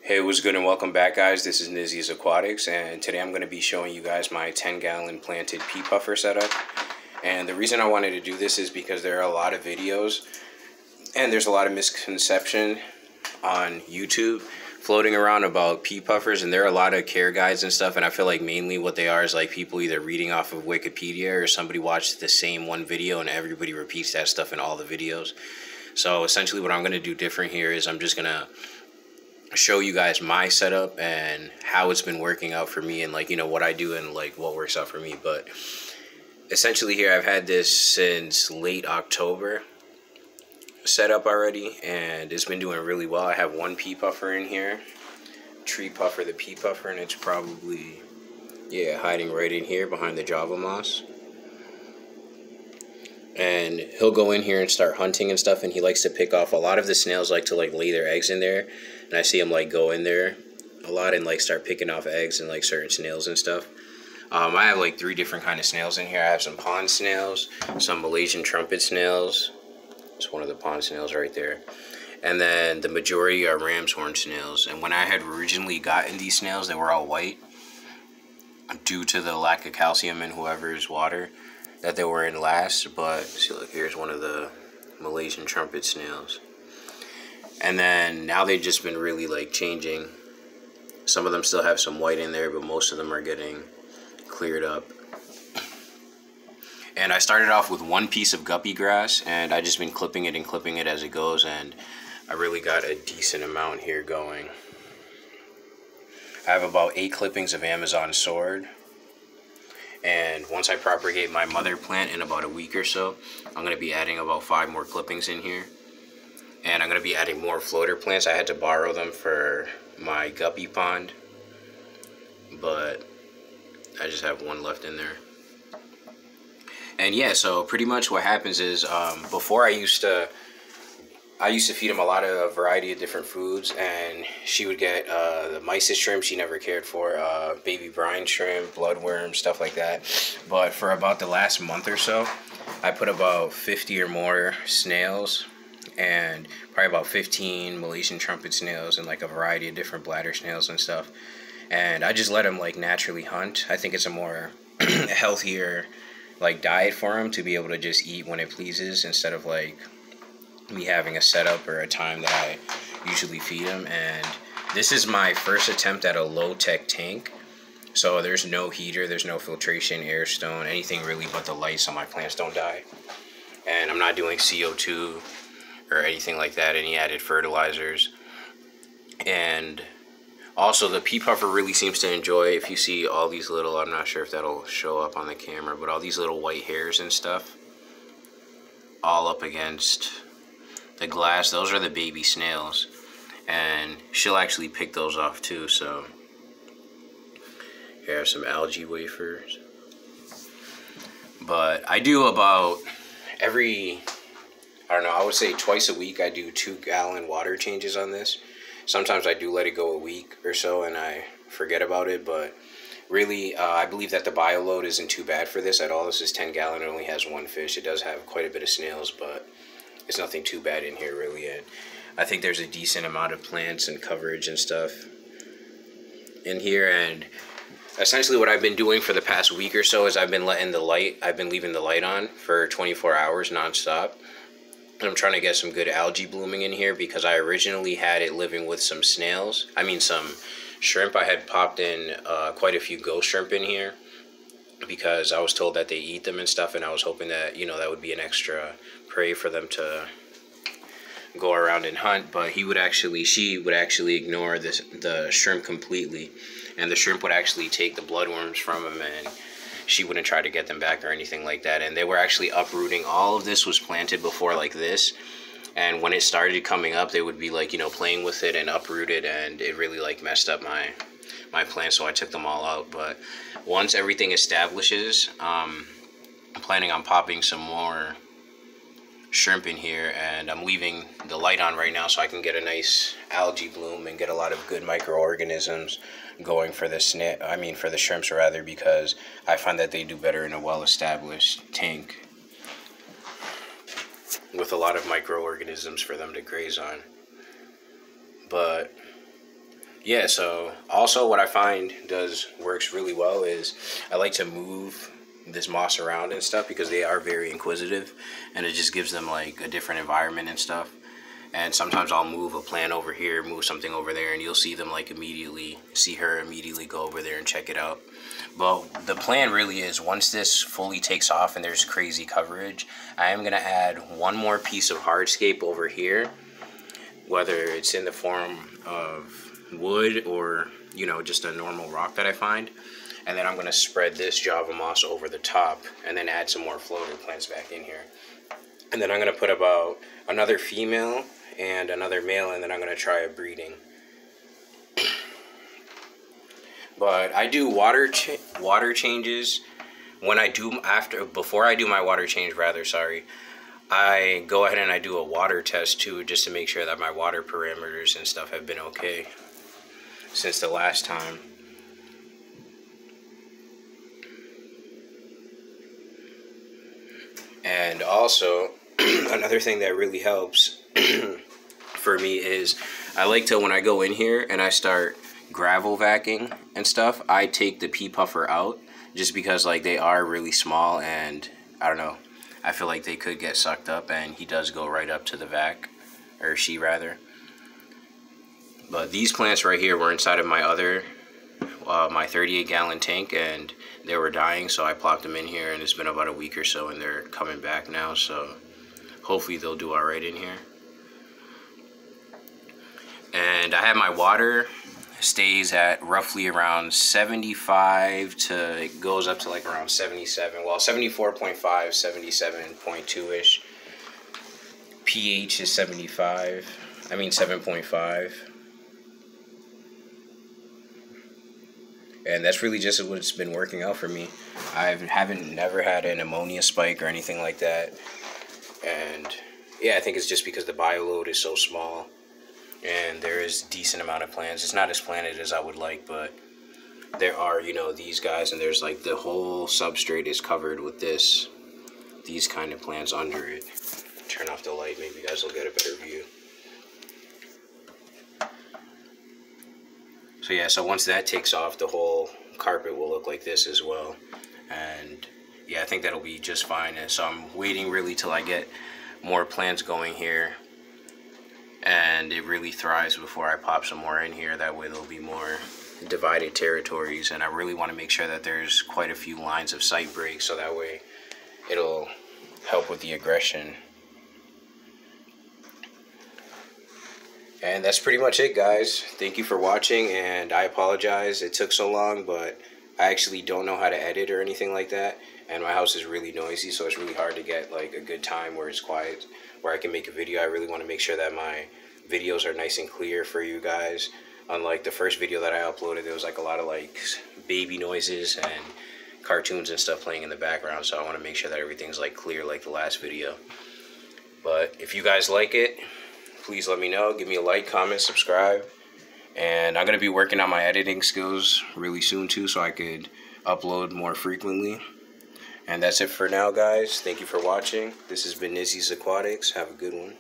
Hey, what's good and welcome back, guys. This is Nizzy's Aquatics, and today I'm going to be showing you guys my 10-gallon planted pea puffer setup. And the reason I wanted to do this is because there are a lot of videos and there's a lot of misconception on YouTube floating around about pea puffers, and there are a lot of care guides and stuff, and I feel like mainly what they are is like people either reading off of Wikipedia or somebody watched the same one video and everybody repeats that stuff in all the videos. So essentially what I'm going to do different here is I'm just going to show you guys my setup and how it's been working out for me, and like, you know, what I do and like what works out for me. But essentially here I've had this since late October set up already, and it's been doing really well. I have one pea puffer in here, tree puffer, the pea puffer, and it's probably, yeah, hiding right in here behind the Java moss. And he'll go in here and start hunting and stuff, and he likes to pick off. A lot of the snails like to like lay their eggs in there, and I see him like go in there a lot and like start picking off eggs and like certain snails and stuff. I have like 3 different kind of snails in here. I have some pond snails, some Malaysian trumpet snails. It's one of the pond snails right there. And then the majority are ram's horn snails. And when I had originally gotten these snails, they were all white due to the lack of calcium in whoever's water that they were in last. But see, look, here's one of the Malaysian trumpet snails. And then now they've just been really like changing. Some of them still have some white in there, but most of them are getting cleared up. And I started off with 1 piece of guppy grass, and I just been clipping it as it goes, and I really got a decent amount here going. I have about 8 clippings of Amazon sword, and once I propagate my mother plant in about a week or so, I'm going to be adding about 5 more clippings in here. And I'm going to be adding more floater plants. I had to borrow them for my guppy pond, but I just have 1 left in there. And yeah, so pretty much what happens is, before I used to feed him a variety of different foods, and she would get the mysis shrimp she never cared for, baby brine shrimp, bloodworm, stuff like that. But for about the last month or so, I put about 50 or more snails and probably about 15 Malaysian trumpet snails and like a variety of different bladder snails and stuff. And I just let them like naturally hunt. I think it's a more healthier like diet for him to be able to just eat when it pleases, instead of like me having a setup or a time that I usually feed him. And this is my first attempt at a low-tech tank, so there's no heater, there's no filtration, air stone, anything really but the light so my plants don't die. And I'm not doing CO2 or anything like that, any added fertilizers. And also, the pea puffer really seems to enjoy, if you see all these little, I'm not sure if that'll show up on the camera, but all these little white hairs and stuff all up against the glass, those are the baby snails. And she'll actually pick those off too. So here are some algae wafers. But I do about every, I don't know, I would say twice a week I do 2-gallon water changes on this. Sometimes I do let it go a week or so and I forget about it, but really, I believe that the bio load isn't too bad for this at all. This is 10-gallon, it only has 1 fish. It does have quite a bit of snails, but it's nothing too bad in here really. And I think there's a decent amount of plants and coverage and stuff in here. And essentially what I've been doing for the past week or so is I've been leaving the light on for 24 hours nonstop. I'm trying to get some good algae blooming in here, because I originally had it living with some snails. I mean some shrimp. I had popped in quite a few ghost shrimp in here because I was told that they eat them and stuff, and I was hoping that, you know, that would be an extra prey for them to go around and hunt. But she would actually ignore the shrimp completely, and the shrimp would actually take the bloodworms from them, and she wouldn't try to get them back or anything like that. And they were actually uprooting. All of this was planted before like this, and when it started coming up, they would be like, you know, playing with it and uproot it, and it really like messed up my plants, so I took them all out. But once everything establishes, I'm planning on popping some more shrimp in here, and I'm leaving the light on right now so I can get a nice algae bloom and get a lot of good microorganisms going for the for the shrimps rather, because I find that they do better in a well-established tank with a lot of microorganisms for them to graze on. But yeah, so also what I find works really well is I like to move this moss around and stuff because they are very inquisitive, and it just gives them like a different environment and stuff. And sometimes I'll move a plant over here, move something over there, and you'll see them like see her immediately go over there and check it out. But the plan really is, once this fully takes off and there's crazy coverage, I am gonna add one more piece of hardscape over here, whether it's in the form of wood or, you know, just a normal rock that I find. And then I'm gonna spread this Java moss over the top and then add some more floater plants back in here. And then I'm gonna put about another female and another male, and then I'm gonna try a breeding. But I do water changes when I do before I do my water change, I go ahead and I do a water test too, just to make sure that my water parameters and stuff have been okay since the last time. And also another thing that really helps for me is I like to, when I go in here and I start gravel vacuuming and stuff, I take the pea puffer out, just because like they are really small, and I don't know, I feel like they could get sucked up, and he does go right up to the vac, or she rather. But these plants right here were inside of my other my 38-gallon tank, and they were dying, so I plopped them in here, and it's been about a week or so, and they're coming back now, so hopefully they'll do all right in here. And I have my water stays at roughly around 75 to, it goes up to like around 77, well 74.5, 77.2ish. pH is 7.5. And that's really just what's been working out for me. I never had an ammonia spike or anything like that. And yeah, I think it's just because the bioload is so small and there is a decent amount of plants. It's not as planted as I would like, but there are, you know, these guys, and there's like the whole substrate is covered with these kind of plants under it. Turn off the light, maybe you guys will get a better view. So yeah, so once that takes off, the whole carpet will look like this as well. And yeah, I think that'll be just fine. And so I'm waiting really till I get more plants going here and it really thrives before I pop some more in here. That way there'll be more divided territories, and I really want to make sure that there's quite a few lines of sight breaks, so that way it'll help with the aggression. And that's pretty much it, guys. Thank you for watching, and I apologize it took so long, but I actually don't know how to edit or anything like that, and my house is really noisy, so it's really hard to get like a good time where it's quiet, where I can make a video. I really want to make sure that my videos are nice and clear for you guys. Unlike the first video that I uploaded, there was like a lot of like baby noises and cartoons and stuff playing in the background, so I want to make sure that everything's like clear like the last video. But if you guys like it, please let me know. Give me a like, comment, subscribe. And I'm going to be working on my editing skills really soon too, so I could upload more frequently. And that's it for now, guys. Thank you for watching. This has been Nizzy's Aquatics. Have a good one.